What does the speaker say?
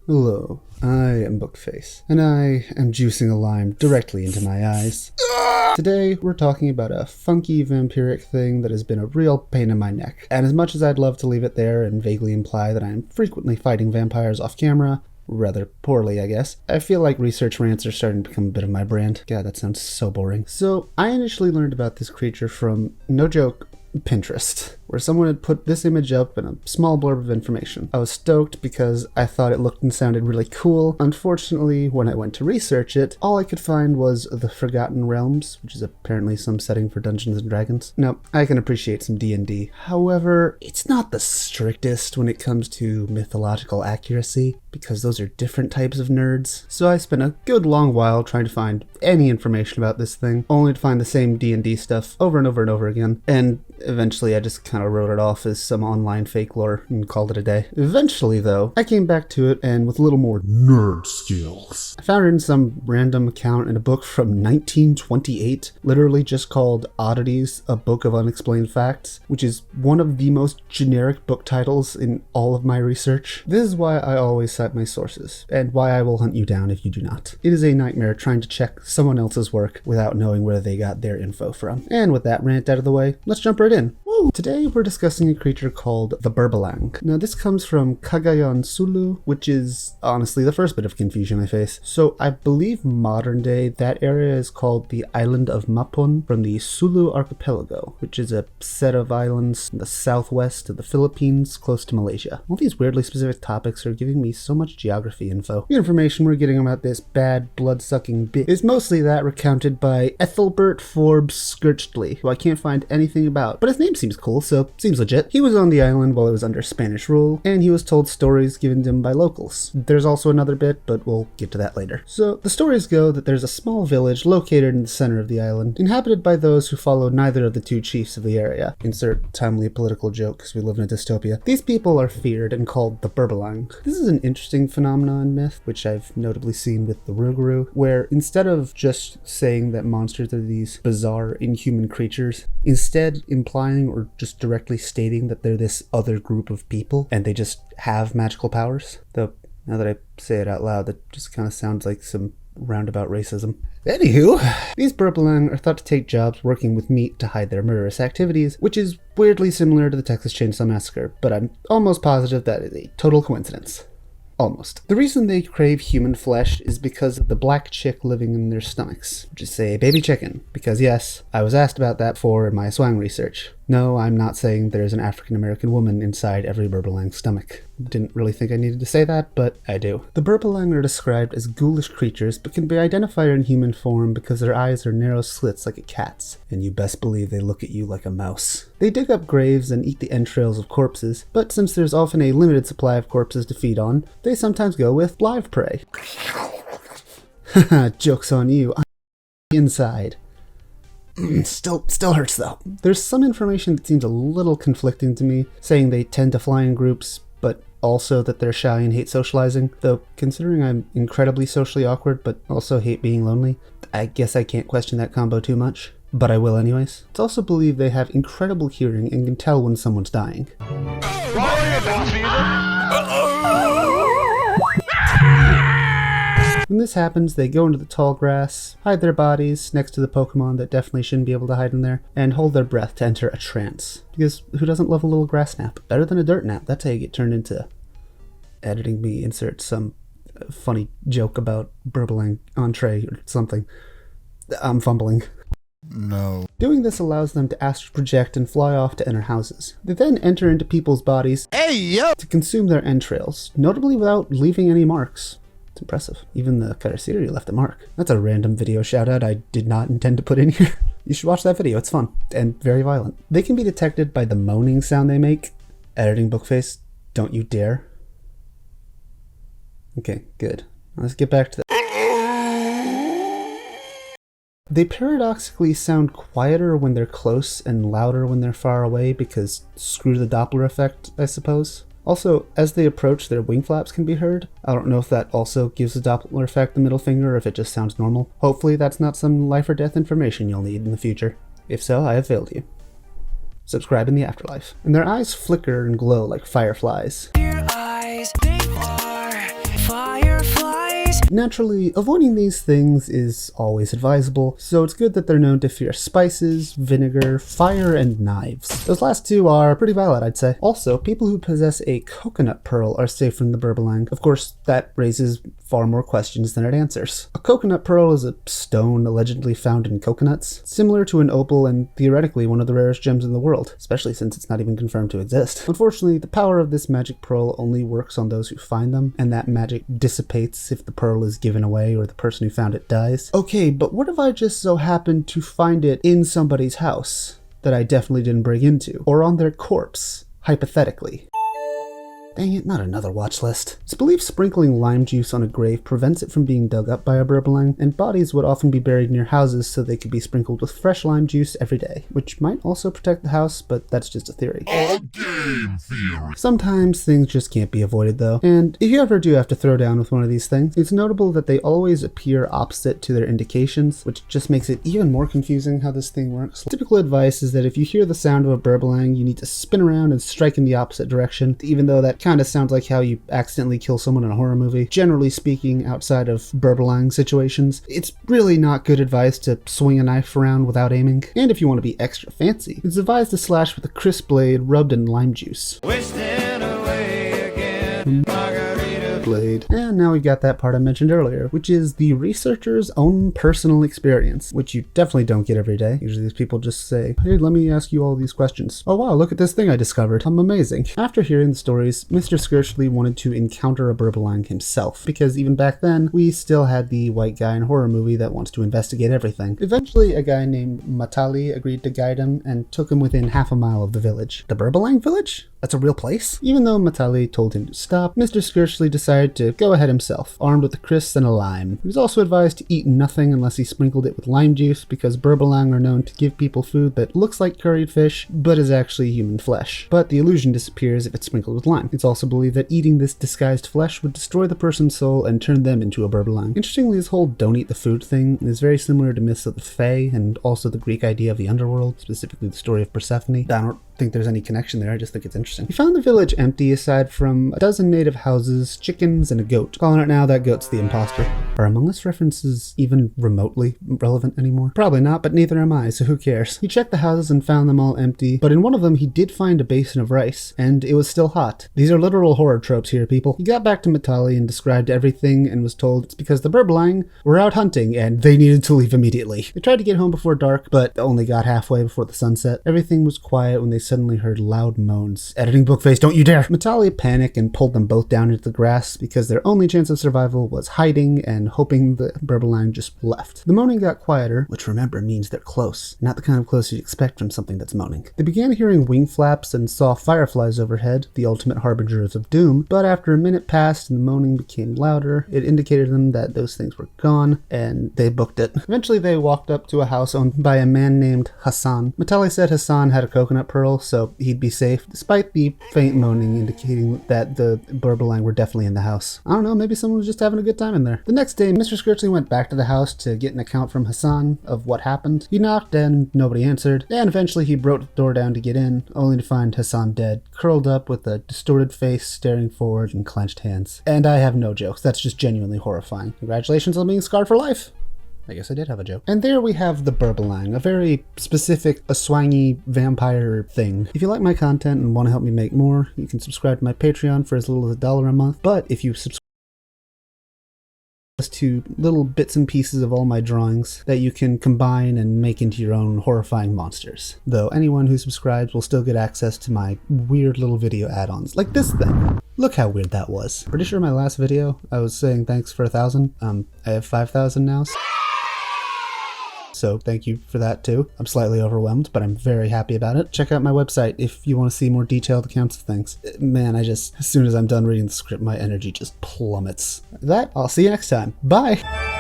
Hello, I am Bookface, and I am juicing a lime directly into my eyes. Today, we're talking about a funky vampiric thing that has been a real pain in my neck. And as much as I'd love to leave it there and vaguely imply that I am frequently fighting vampires off camera, rather poorly, I guess, I feel like research rants are starting to become a bit of my brand. God, that sounds so boring. So, I initially learned about this creature from, no joke, Pinterest, where someone had put this image up and a small blurb of information. I was stoked because I thought it looked and sounded really cool. Unfortunately, when I went to research it, all I could find was the Forgotten Realms, which is apparently some setting for Dungeons and Dragons. Now, I can appreciate some D&D. However, it's not the strictest when it comes to mythological accuracy, because those are different types of nerds. So I spent a good long while trying to find any information about this thing, only to find the same D&D stuff over and over and over again. And eventually I just kind of wrote it off as some online fake lore and called it a day. Eventually, though, I came back to it, and with a little more nerd skills, I found it in some random account in a book from 1928, literally just called Oddities, A Book of Unexplained Facts, which is one of the most generic book titles in all of my research. This is why I always cite my sources, and why I will hunt you down if you do not. It is a nightmare trying to check someone else's work without knowing where they got their info from. And with that rant out of the way, let's jump right in. Woo! Today we're discussing a creature called the Burbalang. Now this comes from Cagayan Sulu, which is honestly the first bit of confusion I face. So I believe modern day that area is called the island of Mapon from the Sulu archipelago, which is a set of islands in the southwest of the Philippines close to Malaysia. All these weirdly specific topics are giving me so much geography info. The information we're getting about this bad blood-sucking bit is mostly that recounted by Ethelbert Forbes Skirchley, who I can't find anything about, but his name seems cool, so seems legit. He was on the island while it was under Spanish rule, and he was told stories given to him by locals. There's also another bit, but we'll get to that later. So the stories go that there's a small village located in the center of the island, inhabited by those who follow neither of the two chiefs of the area. Insert timely political joke, because we live in a dystopia. These people are feared and called the Burbalang. This is an interesting phenomenon in myth, which I've notably seen with the Rougarou, where instead of just saying that monsters are these bizarre, inhuman creatures, instead implying or just directly stating that they're this other group of people and they just have magical powers. Though, now that I say it out loud, that just kind of sounds like some roundabout racism. Anywho, these Burbalang are thought to take jobs working with meat to hide their murderous activities, which is weirdly similar to the Texas Chainsaw Massacre, but I'm almost positive that is a total coincidence. Almost. The reason they crave human flesh is because of the black chick living in their stomachs, which is a baby chicken, because yes, I was asked about that in my Aswang research. No, I'm not saying there's an African-American woman inside every Burbalang's stomach. Didn't really think I needed to say that, but I do. The Burbalang are described as ghoulish creatures, but can be identified in human form because their eyes are narrow slits like a cat's, and you best believe they look at you like a mouse. They dig up graves and eat the entrails of corpses, but since there's often a limited supply of corpses to feed on, they sometimes go with live prey. Haha, joke's on you. I'm inside. Still hurts though. There's some information that seems a little conflicting to me, saying they tend to fly in groups, but also that they're shy and hate socializing, though considering I'm incredibly socially awkward but also hate being lonely, I guess I can't question that combo too much, but I will anyways. It's also believed they have incredible hearing and can tell when someone's dying. When this happens, they go into the tall grass, hide their bodies next to the Pokemon that definitely shouldn't be able to hide in there, and hold their breath to enter a trance. Because who doesn't love a little grass nap? Better than a dirt nap. That's how you get turned into editing me insert some funny joke about Burbalang entree or something. I'm fumbling. No. Doing this allows them to astral project and fly off to enter houses. They then enter into people's bodies to consume their entrails, notably without leaving any marks. It's impressive. Even the Carceria left a mark. That's a random video shout out I did not intend to put in here. You should watch that video, it's fun and very violent. They can be detected by the moaning sound they make. Editing Bookface, don't you dare. Okay, good. Let's get back to They paradoxically sound quieter when they're close and louder when they're far away because screw the Doppler effect, I suppose. Also, as they approach, their wing flaps can be heard. I don't know if that also gives the Doppler effect the middle finger or if it just sounds normal. Hopefully that's not some life or death information you'll need in the future. If so, I have failed you. Subscribe in the afterlife. And their eyes flicker and glow like fireflies. Your eyes, they are Naturally, avoiding these things is always advisable, so it's good that they're known to fear spices, vinegar, fire, and knives. Those last two are pretty valid, I'd say. Also, people who possess a coconut pearl are safe from the Burbalang. Of course, that raises far more questions than it answers. A coconut pearl is a stone allegedly found in coconuts, similar to an opal and theoretically one of the rarest gems in the world, especially since it's not even confirmed to exist. Unfortunately, the power of this magic pearl only works on those who find them, and that magic dissipates if the pearl is given away or the person who found it dies. Okay, but what if I just so happened to find it in somebody's house that I definitely didn't break into, or on their corpse, hypothetically? Dang it, not another watch list. It's believed sprinkling lime juice on a grave prevents it from being dug up by a Burbalang, and bodies would often be buried near houses so they could be sprinkled with fresh lime juice every day, which might also protect the house, but that's just a theory. A game theory. Sometimes things just can't be avoided though, and if you ever do have to throw down with one of these things, it's notable that they always appear opposite to their indications, which just makes it even more confusing how this thing works. Typical advice is that if you hear the sound of a Burbalang, you need to spin around and strike in the opposite direction, even though that kind of sounds like how you accidentally kill someone in a horror movie. Generally speaking, outside of Burbalang situations, it's really not good advice to swing a knife around without aiming. And if you want to be extra fancy, it's advised to slash with a crisp blade rubbed in lime juice. Wasting away again, blade. And now we've got that part I mentioned earlier, which is the researcher's own personal experience, which you definitely don't get every day. Usually these people just say, hey, let me ask you all these questions. Oh wow, look at this thing I discovered. I'm amazing. After hearing the stories, Mr. Skirchley wanted to encounter a Burbalang himself, because even back then, we still had the white guy in a horror movie that wants to investigate everything. Eventually, a guy named Matali agreed to guide him and took him within half a mile of the village. The Burbalang village? That's a real place? Even though Matali told him to stop, Mr. Skirchley decided to go ahead himself, armed with a kris and a lime. He was also advised to eat nothing unless he sprinkled it with lime juice, because Burbalang are known to give people food that looks like curried fish, but is actually human flesh. But the illusion disappears if it's sprinkled with lime. It's also believed that eating this disguised flesh would destroy the person's soul and turn them into a Burbalang. Interestingly, this whole don't eat the food thing is very similar to myths of the Fae, and also the Greek idea of the underworld, specifically the story of Persephone. I don't think there's any connection there, I just think it's interesting. We found the village empty aside from a dozen native houses, chickens, and a goat. Calling it now, that goat's the imposter. Are Among Us references even remotely relevant anymore? Probably not, but neither am I, so who cares? He checked the houses and found them all empty, but in one of them he did find a basin of rice, and it was still hot. These are literal horror tropes here, people. He got back to Matali and described everything and was told it's because the Burbalang were out hunting and they needed to leave immediately. They tried to get home before dark, but only got halfway before the sunset. Everything was quiet when they suddenly heard loud moans. Editing Bookface, don't you dare! Matali panicked and pulled them both down into the grass because their only chance of survival was hiding and hoping the Burbalang just left. The moaning got quieter, which remember means they're close, not the kind of close you'd expect from something that's moaning. They began hearing wing flaps and saw fireflies overhead, the ultimate harbingers of doom, but after a minute passed and the moaning became louder, it indicated to them that those things were gone, and they booked it. Eventually they walked up to a house owned by a man named Hassan. Matali said Hassan had a coconut pearl, so he'd be safe, despite the faint moaning indicating that the Burbalang were definitely in the house. I don't know, maybe someone was just having a good time in there. The next day, Mr. Skirchley went back to the house to get an account from Hassan of what happened. He knocked and nobody answered, and eventually he broke the door down to get in, only to find Hassan dead, curled up with a distorted face, staring forward and clenched hands. And I have no jokes, that's just genuinely horrifying. Congratulations on being scarred for life. I guess I did have a joke. And there we have the Burbalang, a very specific Aswangy vampire thing. If you like my content and want to help me make more, you can subscribe to my Patreon for as little as $1 a month. But if you subscribe to little bits and pieces of all my drawings that you can combine and make into your own horrifying monsters. Though anyone who subscribes will still get access to my weird little video add-ons, like this thing. Look how weird that was. Pretty sure my last video I was saying thanks for 1,000. I have 5,000 now. So thank you for that too. I'm slightly overwhelmed, but I'm very happy about it. Check out my website if you want to see more detailed accounts of things. Man, as soon as I'm done reading the script, my energy just plummets. With that, I'll see you next time. Bye!